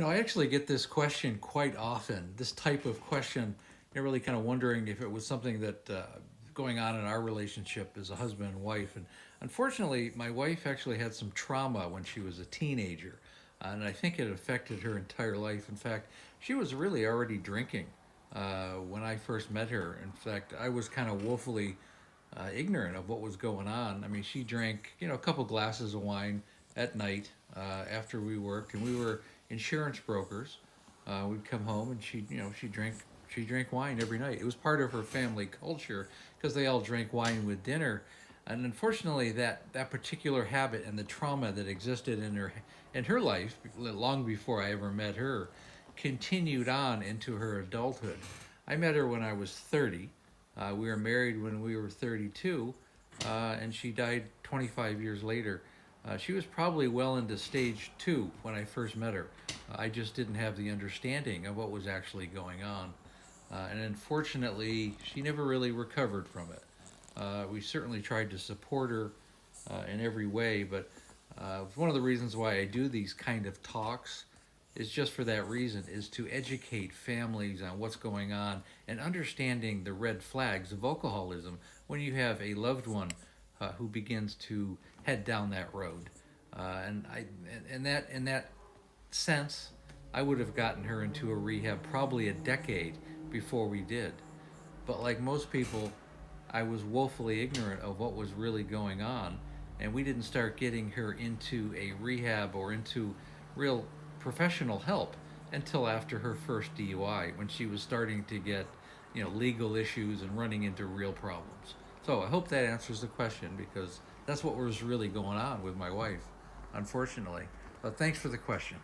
I actually get this question quite often, this type of question. You're really kind of wondering if it was something that going on in our relationship as a husband and wife. And unfortunately, my wife actually had some trauma when she was a teenager. And I think it affected her entire life. In fact, she was really already drinking when I first met her. In fact, I was kind of woefully ignorant of what was going on. I mean, she drank, a couple glasses of wine at night after we worked, and we were insurance brokers. We'd come home and she drank wine every night. It was part of her family culture because they all drank wine with dinner. And unfortunately, that particular habit and the trauma that existed in her life long before I ever met her continued on into her adulthood. I met her when I was 30. We were married when we were 32, and she died 25 years later. She was probably well into stage two when I first met her. I just didn't have the understanding of what was actually going on. And unfortunately, she never really recovered from it. We certainly tried to support her in every way, but one of the reasons why I do these kind of talks is just for that reason, is to educate families on what's going on and understanding the red flags of alcoholism when you have a loved one who begins to head down that road. And I, in that sense, I would have gotten her into a rehab probably a decade before we did. But like most people, I was woefully ignorant of what was really going on, and we didn't start getting her into a rehab or into real professional help until after her first DUI, when she was starting to get, legal issues and running into real problems. So I hope that answers the question, because that's what was really going on with my wife, unfortunately. But thanks for the question.